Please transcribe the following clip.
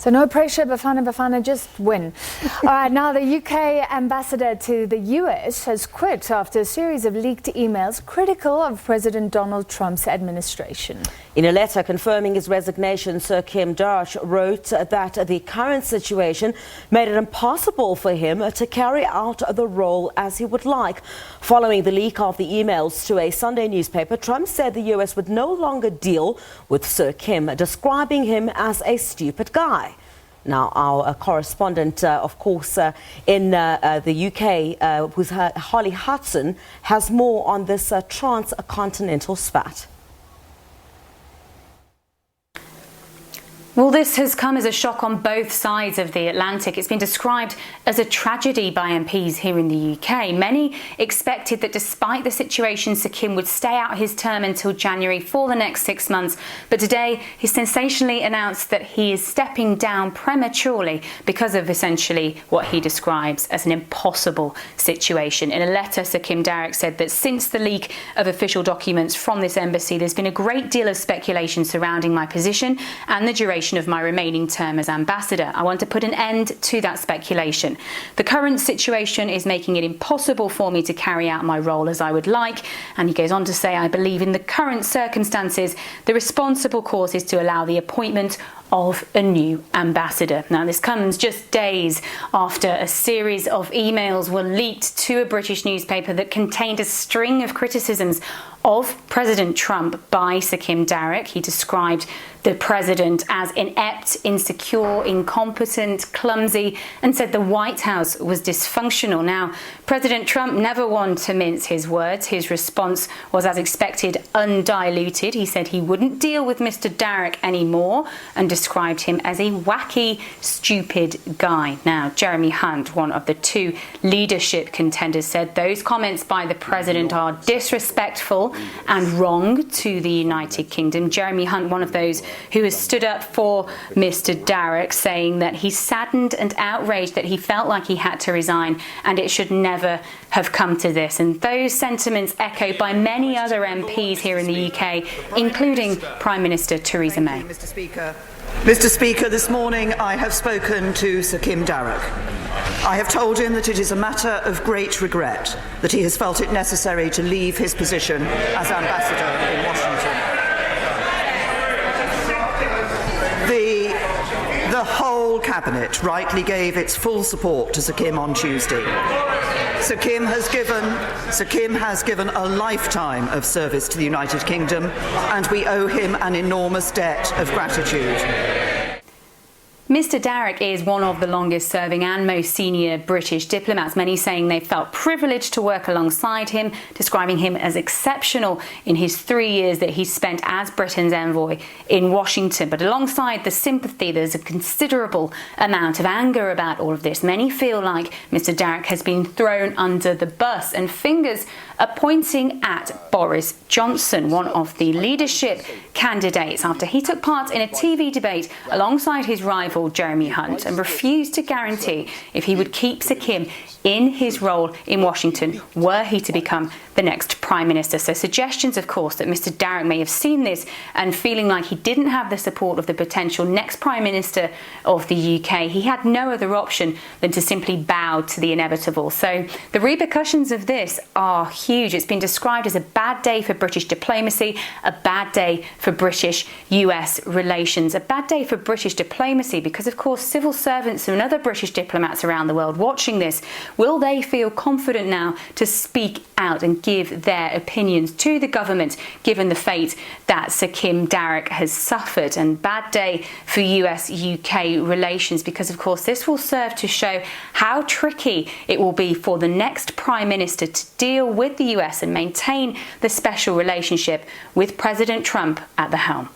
So no pressure, Bafana, just win. All right, now the UK ambassador to the US has quit after a series of leaked emails critical of President Donald Trump's administration. In a letter confirming his resignation, Sir Kim Darch wrote that the current situation made it impossible for him to carry out the role as he would like. Following the leak of the emails to a Sunday newspaper, Trump said the US would no longer deal with Sir Kim, describing him as a stupid guy. Now, our correspondent, of course, in the UK, who's Holly Hudson, has more on this transcontinental spat. Well, this has come as a shock on both sides of the Atlantic. It's been described as a tragedy by MPs here in the UK. Many expected that despite the situation, Sir Kim would stay out his term until January for the next 6 months. But today, he sensationally announced that he is stepping down prematurely because of essentially what he describes as an impossible situation. In a letter, Sir Kim Darach said that since the leak of official documents from this embassy, there's been a great deal of speculation surrounding my position and the duration of my remaining term as ambassador. I want to put an end to that speculation. The current situation is making it impossible for me to carry out my role as I would like. And he goes on to say, I believe in the current circumstances, the responsible course is to allow the appointment of a new ambassador. Now, this comes just days after a series of emails were leaked to a British newspaper that contained a string of criticisms of President Trump by Sir Kim Darach. He described the president as inept, insecure, incompetent, clumsy, and said the White House was dysfunctional. Now, President Trump never wanted to mince his words. His response was, as expected, undiluted. He said he wouldn't deal with Mr. Darach anymore and described him as a wacky, stupid guy. Now, Jeremy Hunt, one of the two leadership contenders, said those comments by the president are disrespectful and wrong to the United Kingdom. Jeremy Hunt, one of those who has stood up for Mr. Darach, saying that he's saddened and outraged that he felt like he had to resign and it should never have come to this. And those sentiments echoed by many other MPs here in the UK, including Prime Minister Theresa May. Mr. Speaker, this morning I have spoken to Sir Kim Darach. I have told him that it is a matter of great regret that he has felt it necessary to leave his position as ambassador in Washington. The whole cabinet rightly gave its full support to Sir Kim on Tuesday. Sir Kim has given a lifetime of service to the United Kingdom, and we owe him an enormous debt of gratitude. Mr. Darach is one of the longest serving and most senior British diplomats, many saying they felt privileged to work alongside him, describing him as exceptional in his 3 years that he spent as Britain's envoy in Washington. But alongside the sympathy, there's a considerable amount of anger about all of this. Many feel like Mr. Darach has been thrown under the bus, and fingers are pointing at Boris Johnson, one of the leadership candidates, after he took part in a TV debate alongside his rival Jeremy Hunt and refused to guarantee if he would keep Sir Kim in his role in Washington were he to become the next Prime Minister. So suggestions, of course, that Mr. Darach may have seen this and feeling like he didn't have the support of the potential next Prime Minister of the UK, he had no other option than to simply bow to the inevitable. So the repercussions of this are huge. It's been described as a bad day for British diplomacy, a bad day for British-US relations, a bad day for British diplomacy because, of course, civil servants and other British diplomats around the world watching this, will they feel confident now to speak out and give their opinions to the government, given the fate that Sir Kim Darach has suffered? And bad day for US-UK relations because, of course, this will serve to show how tricky it will be for the next Prime Minister to deal with the US and maintain the special relationship with President Trump at the helm.